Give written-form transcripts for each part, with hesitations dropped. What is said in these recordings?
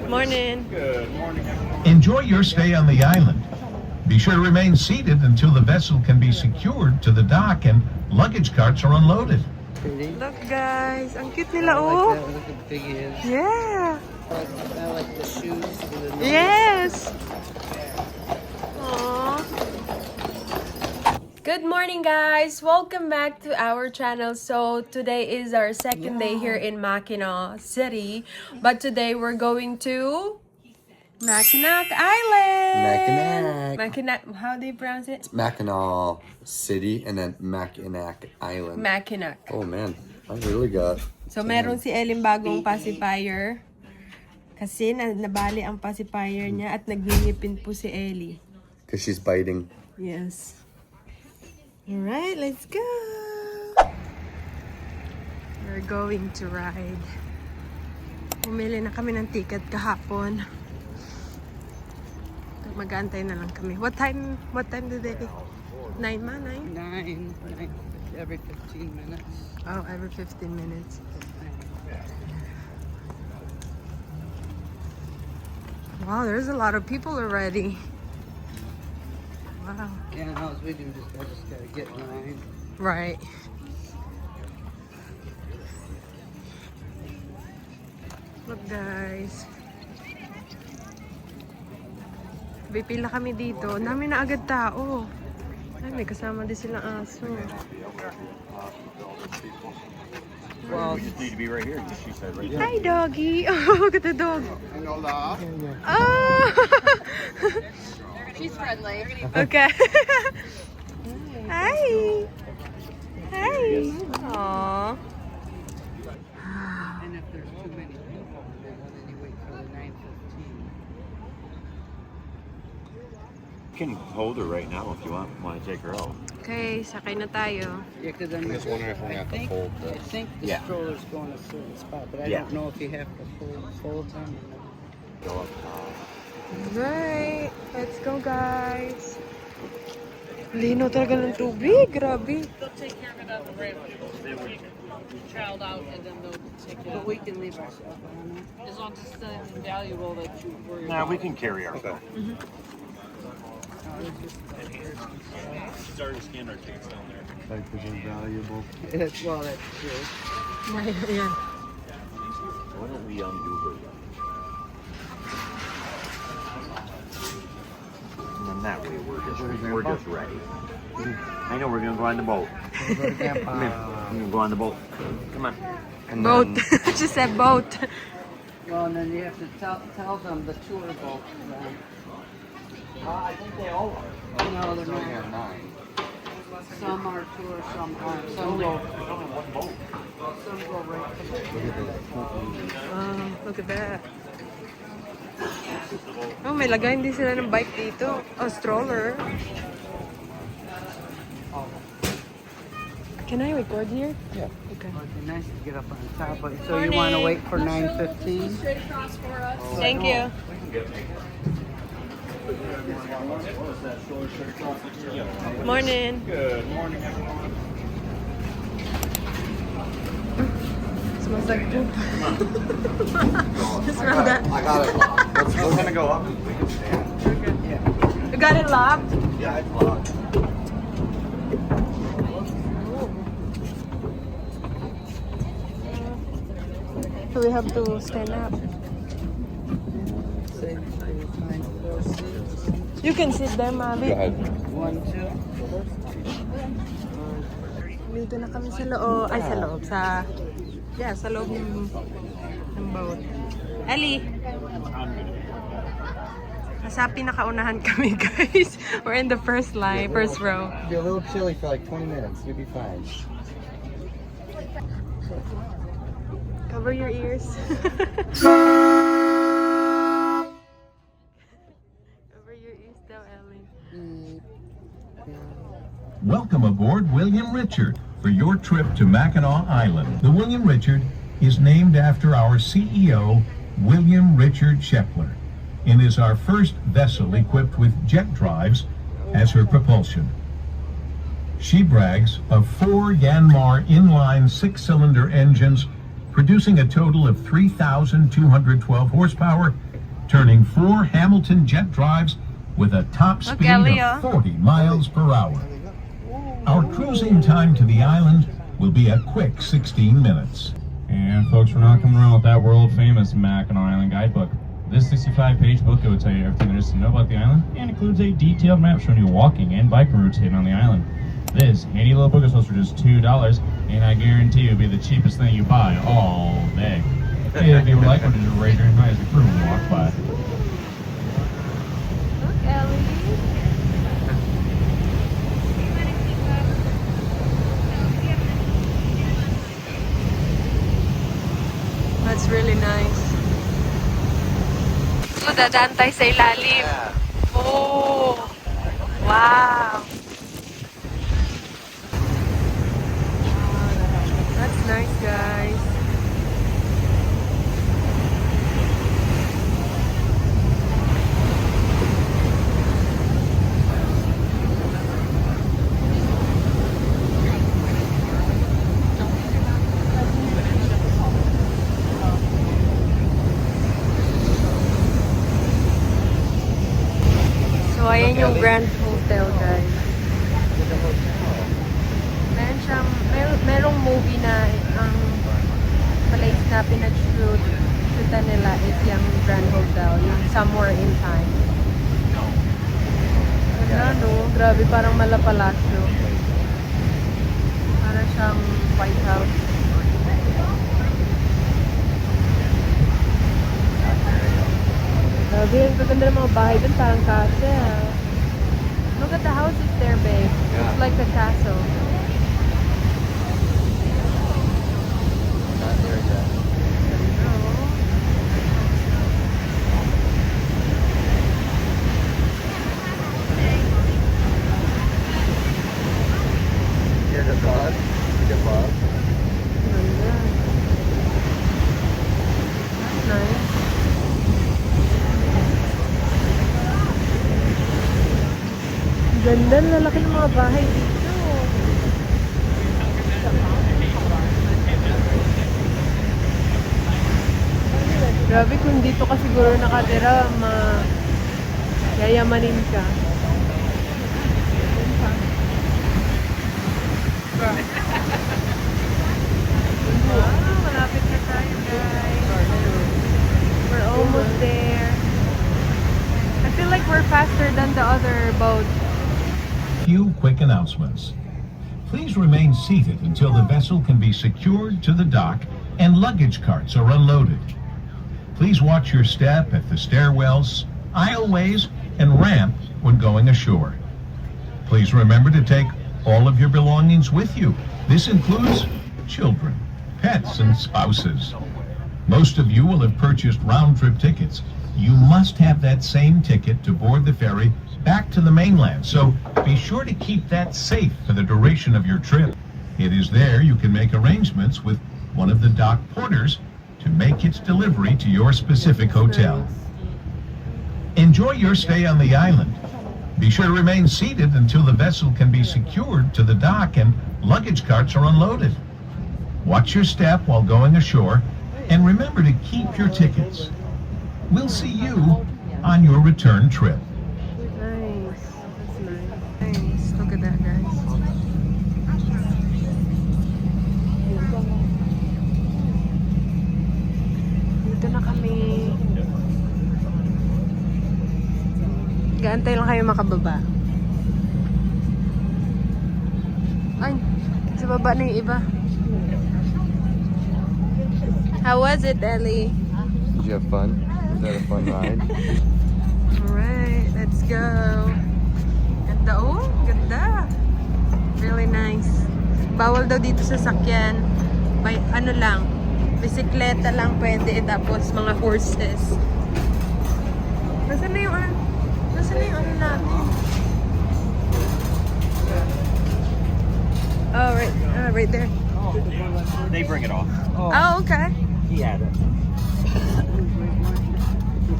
Morning. Enjoy your stay on the island. Be sure to remain seated until the vessel can be secured to the dock and luggage carts are unloaded. Pretty. Look guys, ang cute nila I like oh. that. Look how big he is. Yeah. I like the shoes. For the nose. Yes. Aww. Good morning guys. Welcome back to our channel. So today is our second day here in Mackinac City. But today we're going to Mackinac Island. Mackinac. How do you pronounce it? Mackinac City and then Mackinac Island. Mackinac. Oh man, I really got. So meron si Ellen bagong pacifier. Kasi nabali ang pacifier niya at nagngingipin po si Ellie. Because she's biting. Yes. Alright, let's go! We're going to ride. Bumili na kami ng ticket kahapon. Mag-aantay na lang kami. What time do they? 9 ma? 9? 9 every 15 minutes. Oh, every 15 minutes. Wow, there's a lot of people already. Wow. Yeah, I was waiting. I just gotta get in line. Right. Look guys. Pipila kami dito. Ang dami na agad tao. Ay, may kasama din silang aso. Well, We just need to be right here. She said right here. Hi, doggy. Oh, look at the dog. Oh! She's friendly. Okay. Hi. Hi. Aww. and if there's too many people, then you wait for the 9:15. You can hold her right now if you want to take her out. Okay, sakay na tayo. Yeah, because I'm just wondering if I think the Yeah. stroller's going a certain spot, but I Yeah. don't know if you have to fold them. Go up top. Right. Let's go, guys. Lino talaga ng tubig. Grabe. They'll take care of it on the ramp. They will child out and then they'll take it But out. we can leave our stuff on it. As long as it's not invaluable that you worry Nah, about. we can carry our stuff. She's already scanned our tickets down there. Well, that's true. Yeah. Why don't we undo her? And then that way we're just ready. I know we're gonna go on the boat. Come here. I'm gonna go on the boat. Come on. And Boat. then- She said boat. Well, and then you have to tell them the tour boat. I think they all are. No, they're not. Some are tour, some aren't. Some go one boat. right to the Wow, look at that. Oh, may lagayin din sila ng bike dito. Oh, stroller. Can I record here? Yeah. Okay. It'd be nice to get up on top. But so you want to wait for 9:15? Straight across for us. Thank you. Morning. Good morning, everyone. Smells like poop. Smell that. I got it locked. We're gonna go up and we can stand. You got it locked? Yeah, it's locked. So we have to stand up. Say, find 4 seats. You can sit there, Mami. 1, 2. Dito na kami sa loob. Ay, sa loob. Sa loob ng boat. Ali! Nasa pinakaunahan kami, guys. We're in the first line, first row. Be a little chilly for like 20 minutes. You'll be fine. Cover your ears. Cover your ears daw, Ellen. Welcome aboard William Richard for your trip to Mackinac Island. The William Richard is named after our CEO, William Richard Shepler, and is our first vessel equipped with jet drives as her propulsion. She brags of 4 Yanmar inline 6-cylinder engines producing a total of 3,212 horsepower, turning 4 Hamilton jet drives with a top speed Elio. of 40 miles per hour. Our cruising time to the island will be a quick 16 minutes. And folks, we're not coming around with that world famous Mackinac Island guidebook. This 65-page book will tell you everything there is to know about the island and includes a detailed map showing you walking and biking routes hidden on the island. This handy little book is supposed for just $2, and I guarantee it'll be the cheapest thing you buy all day. If you would like one, just raise your hand high as the crew walk by. Look, Ellie. That's really nice. So, dadaan tayo sa ilalim. Oh! Wow! That's nice, guys. So, ayan yung Grand Hotel, guys. Meron siyang, merong movie na ang place na pinag-shoota nila is yung Grand Hotel, yung Somewhere in Time. Ganda, no? Grabe, parang Malapalasyo. Para siyang White House. Grabe, ang gaganda ng mga bahay dun, parang castle. Look at the houses there, babe. It's like a castle. Hear the buzz? The buzz? Ganda. That's nice. Ganda, lalaki ng mga bahay dito. Grabe, kung dito ka siguro nakatira, yayamanin ka. Wow, malapit na tayo, guys. We're almost there. I feel like we're faster than the other boat. Few quick announcements. Please remain seated until the vessel can be secured to the dock and luggage carts are unloaded. Please watch your step at the stairwells, aisleways, and ramp when going ashore. Please remember to take all of your belongings with you. This includes children, pets, and spouses. Most of you will have purchased round-trip tickets. You must have that same ticket to board the ferry back to the mainland, so be sure to keep that safe for the duration of your trip. It is there you can make arrangements with one of the dock porters to make its delivery to your specific hotel. Enjoy your stay on the island. Be sure to remain seated until the vessel can be secured to the dock and luggage carts are unloaded. Watch your step while going ashore, and remember to keep your tickets. We'll see you on your return trip. Nice. That's nice. Nice. Look at that, guys. Dito na kami. Gaantay lang kayo makababa. Ay, sa baba na yung iba. How was it, Ellie? Did you have fun? Was that a fun ride? Alright, let's go. Ganda, oh, ganda. Really nice. Bawal daw dito sa sakyan. By, ano lang, bisikleta lang pwede, tapos mga horses. Nasaan na yung ano? Nasaan na yung ano natin? Oh, right there. They bring it off. Oh, okay. He had it.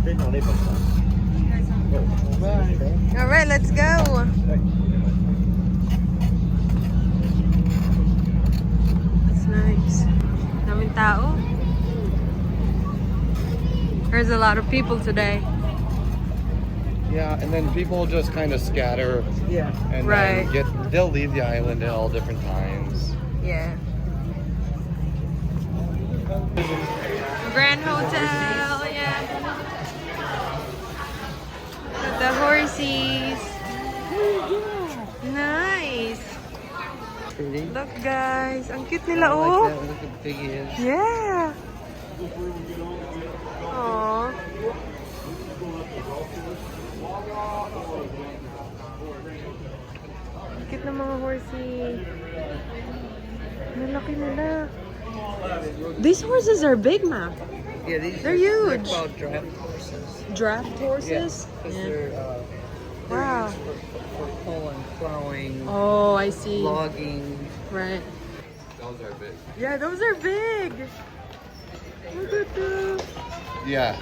They know they both done. Alright, let's go. That's nice. Daming tao. There's a lot of people today. Yeah, and then people just kind of scatter. Yeah. And Right. then they'll leave the island at all different times. Yeah. Grand Hotel, yeah. Got the horsies. Nice. Pretty. Look guys, ang cute nila oh. Look how big he is. Yeah. Aww. Cute na mga horsey. Malaki nila. These horses are big, ma. Yeah, these They're are, huge. They're called draft horses. Draft horses? Because Yeah. they're Wow. used for pulling, plowing, Oh, I see. logging. Right. Those are big. Yeah, those are big. Look at those. Yeah.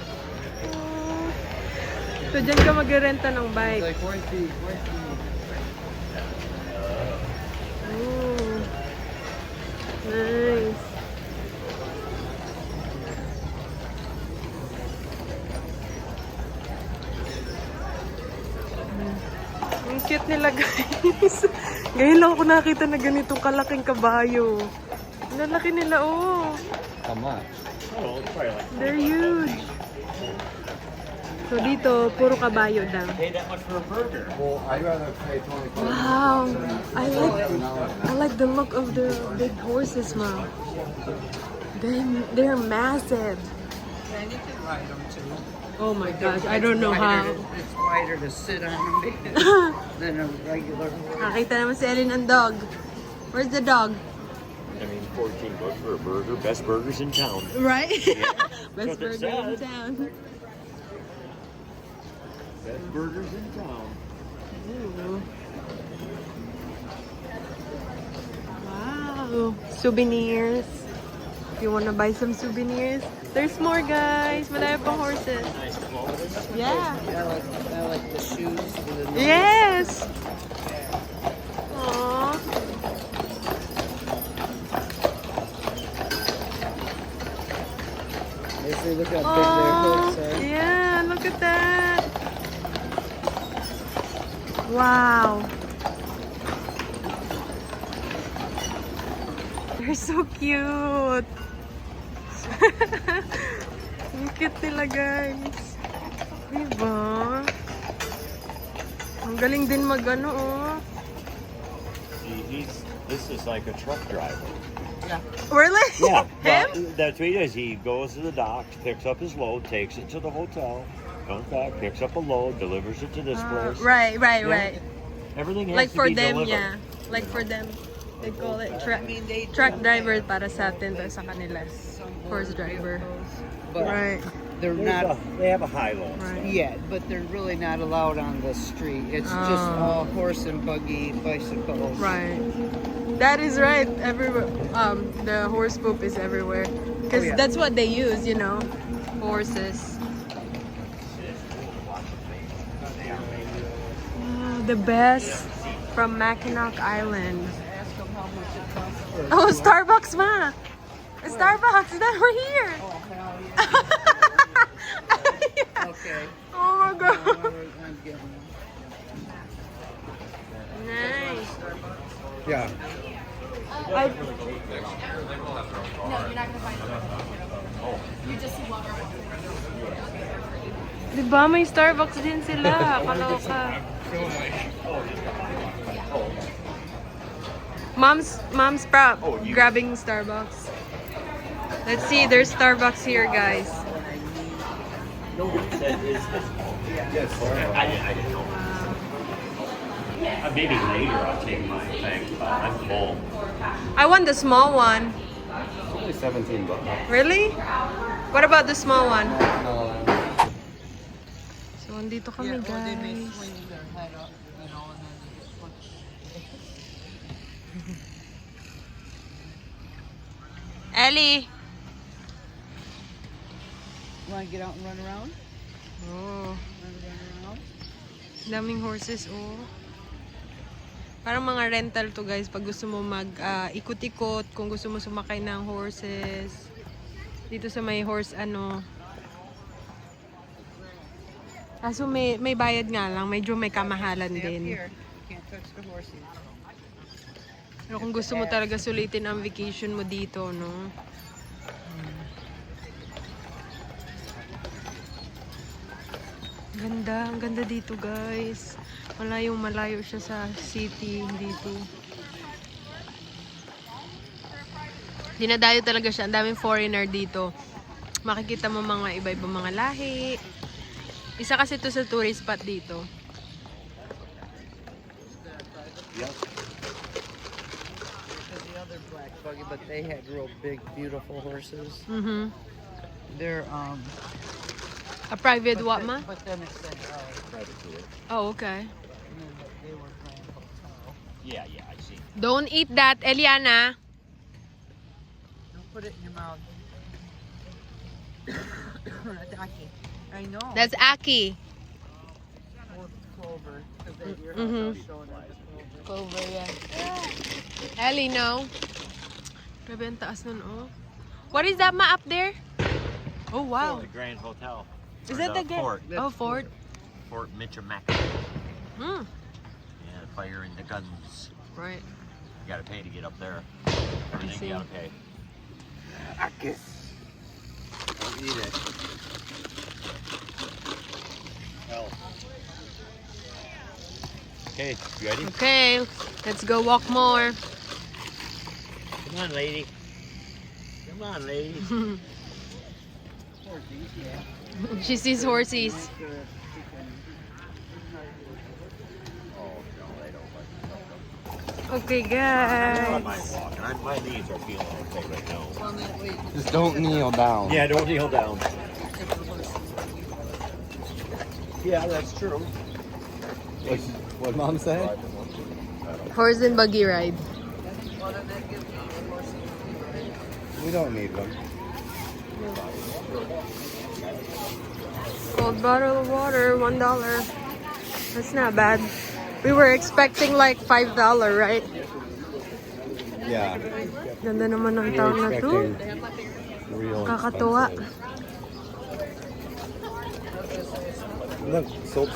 Oh. So, dyan ka mag-renta ng It's bike. like, where's the Oh. Nice. Ang cute nila guys. Ngayon lang ako nakita na ganitong kalaking kabayo. Ang lalaki nila oh. How much? Oh, it's probably like They're huge. So dito, puro kabayo daw. pay that much for a burger. Well, I'd rather pay 25. Wow. I like the look of the big horses, Mom. They're massive. And you can ride them too. Oh my gosh, I don't know how. It's wider to sit on them than a regular horse. Nakita naman si Ellen ang dog. Where's the dog? I mean, 14 bucks for a burger. Best burgers in town. Right? That's Best what it burger in says. town. Best burgers in town. Ooh. Wow. Souvenirs. If you wanna buy some souvenirs, there's more guys. Malaya pang horses. Nice clothes. Yeah. I like the shoes for the nose. Yes. Aww. They say look how big their hooves Oh, are. yeah, look at that. Wow. They're so cute. Ang cute nila, guys. Diba? Ang galing din mag-ano, oh. This is like a truck driver. Really? Yeah, Him? that's what he does. He goes to the docks, picks up his load, takes it to the hotel, comes back, picks up a load, delivers it to this place. Right. Yeah. Everything has Like to for be them, delivered. yeah. Like for them. They call it truck driver para sa atin, pero sa kanila. Horse driver. But Right. they're not They have a high low. Right. yet, but they're really not allowed on the street. It's just all horse and buggy bicycles. Right. That is right. Everywhere. The horse poop is everywhere. Because Oh, yeah. that's what they use, you know. Horses. The best from Mackinac Island. Ask them how much it costs for Oh, Starbucks, ma. Starbucks. That we're here. Okay. Oh my god. I'm getting Nice. Yeah. Diba may Starbucks din sila? Kaloka. Mom's grabbing Starbucks. Let's see, there's Starbucks here, guys. Yes. I didn't know. Maybe later I'll take my thing, but I'm full. I want the small one. It's only 17 bucks. Really? What about the small one? No. So, andito kami, Or they may guys. swing their head up, you know, and then they just punch. Ellie! You want to get out and run around? Oh, Run around? daming horses, oh. Parang mga rental to guys pag gusto mo mag ikot-ikot, kung gusto mo sumakay ng horses. Dito sa may horse ano. Kaso may bayad nga lang, medyo may kamahalan Stay up din. here. Can't touch the horses. Pero kung gusto mo talaga sulitin ang vacation mo dito, no? Ganda, ang ganda dito guys. Malayong malayo siya sa city dito. Dinadayo talaga siya. Ang daming foreigner dito. Makikita mo mga iba-ibang mga lahi. Isa kasi to sa tourist spot dito. This is the other black buggy, but they had real big, beautiful horses. They're A private but what then- ma? But then it said Oh, okay. and then they were Grand Hotel. Yeah, I see. Don't eat that, Eliana. Don't put it in your mouth. I know. That's Aki. Clover. Because your Mhm. house showing up as Clover. Clover, yeah. Ellie, no. Grabe ang taas nun, oh. What is that ma up there? Oh, wow. The Grand Hotel. Is Or that the fort? Oh, fort. Fort Michilimackinac. Hmm. Yeah, the fire and the guns. Right. You gotta pay to get up there. Everything see. you gotta pay. Don't eat it. Okay, you ready? Okay, let's go walk more. Come on, lady. Come on, lady. She sees horses. Okay, I guys. don't mind walking. My knees are feeling okay right now. Just don't kneel down. Yeah, don't kneel down. Yeah, that's true. What mom said? Horse and buggy ride. We don't need them. Cold bottle of water, $1. That's not bad. We were expecting like $5, right? Yeah. Ganda naman ng town na to. Real Kakatuwa. Look, sold.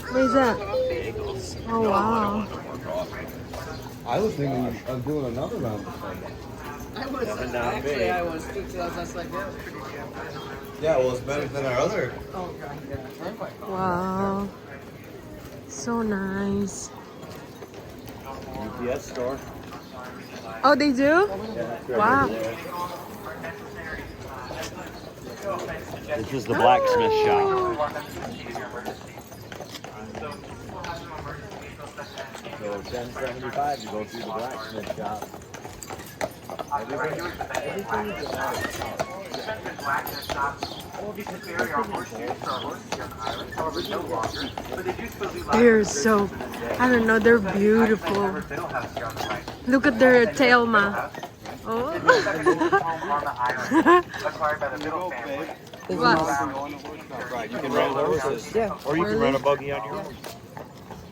What is that? Oh, wow. I was thinking of doing another round of fun. Actually, I was too, because I was like, that was pretty good. Yeah, well, it's better than our other. Oh, God, yeah. Wow. So nice. UPS store. Oh, they do? Wow. This is the blacksmith shop. So 1075, you go through the blacksmith shop. They're so, I don't know, they're beautiful. Look at their tail, ma. Oh. What? Right, you can rent horses. Yeah. Or you can rent a buggy on your own.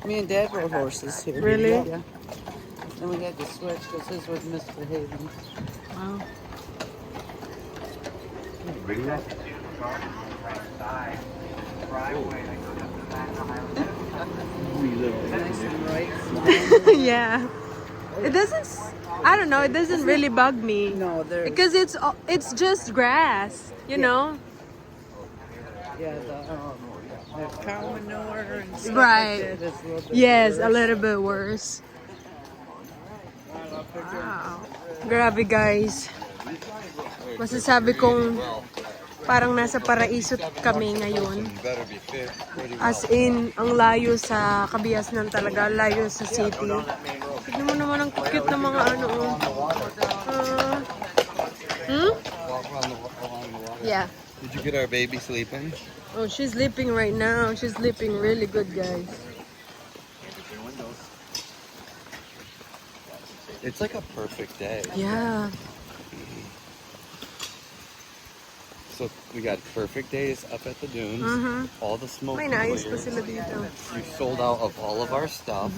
Me and Dad rode horses here. Really? Yeah. Then we had to switch because his was misbehaving. Wow. Nice and right. Yeah. It doesn't, I don't know, it doesn't really bug me. No, there's Because it's just grass, you know? yeah, the cow manure and stuff Right. like that is a little bit Yes, a worse. little bit worse. Wow. Grabe guys. Masasabi kong parang nasa paraiso kami ngayon. Better be fit. As in, ang layo sa Kabiasnan talaga, layo sa city. Tignan mo naman ang cute na mga ano. Walk along the water. Yeah. Did you get our baby sleeping? Oh, she's sleeping right now. She's sleeping really good, guys. It's like a perfect day. Yeah. So we got perfect days up at the dunes. All the smoke May naayos pa cleared. sila dito. We sold out of all of our stuff.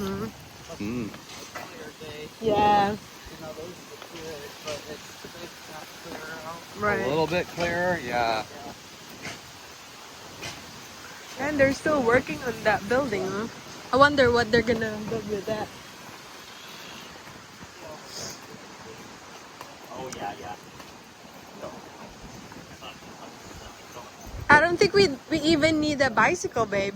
Mm. clear day. Yeah. You know, those are the clear, but it's not clear out. Right. A little bit clearer, yeah. And they're still working on that building, huh? I wonder what they're gonna build with that. Oh, yeah, yeah. I don't think we even need a bicycle, babe.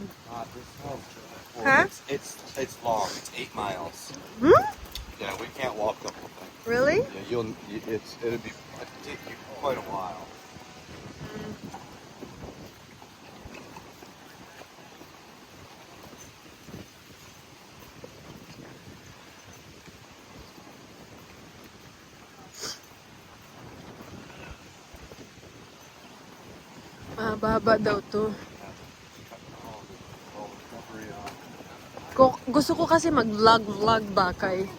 Huh? It's long. It's 8 miles. Hmm? Yeah, we can't walk the whole thing. Really? Yeah, it'll take you quite a while. Baba daw to. Gusto ko kasi mag-vlog ba kay.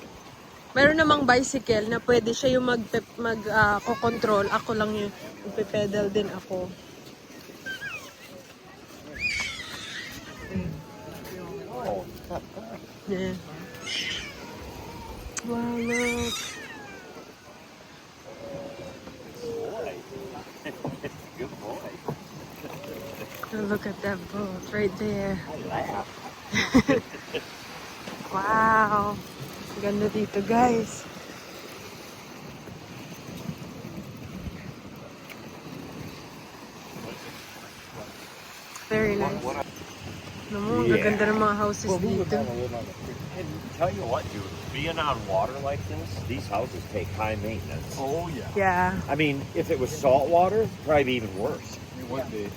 Meron namang bicycle na pwede siya yung mag-control. Ako lang yung magpe-pedal din ako. Yeah. Wow, look. Good boy. Oh, look at that boat right there. I laugh. Wow. Ganda dito, guys. Very nice. Namu, Yeah. gaganda ng mga houses dito. And tell you what, dude, being on water like this, these houses take high maintenance. Oh yeah, Yeah. I mean, if it was salt water, probably be even worse. it would be.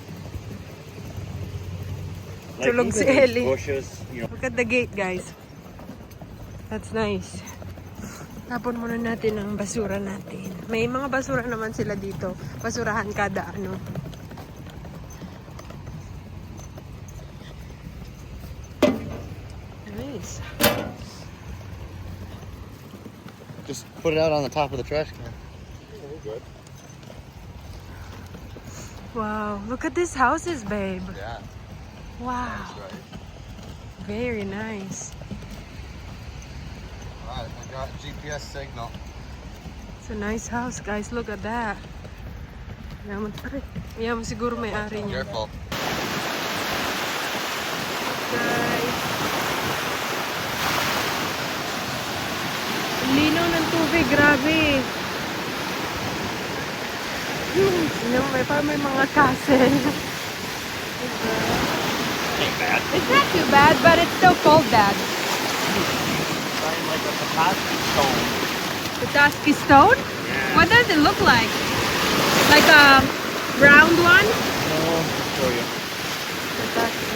Tulog even si these Ellie. bushes, you know. Look at the gate, guys. That's nice. Tapon muna natin ang basura natin. May mga basura naman sila dito. Basurahan kada ano. Nice. Just put it out on the top of the trash can. Wow. Look at these houses, babe. Yeah, Wow. that's right. Very nice. Alright, we got GPS signal. It's a nice house, guys. Look at that. Yaman pa rin. Yaman siguro may-ari niya. Careful. Guys. Ang linaw ng tubig, grabe. May mga castle. Ain't bad. It's not too bad, but it's still cold, Dad. Kind like a Petoskey stone. Petoskey stone? Yeah. What does it look like? Like a round one? No, I'll show you.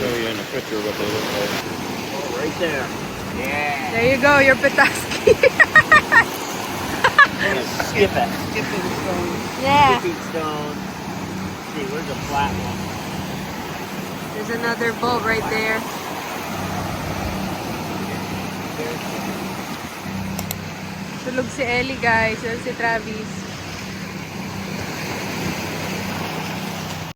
Show you in a picture what they look like. Oh, right there. Yeah. There you go, your Petoskey. I'm gonna skip it. Skipping stone. Yeah. Skipping stone. See, where's the flat one? There's another boat right there. Tulog si Ellie, guys. Yan si Travis.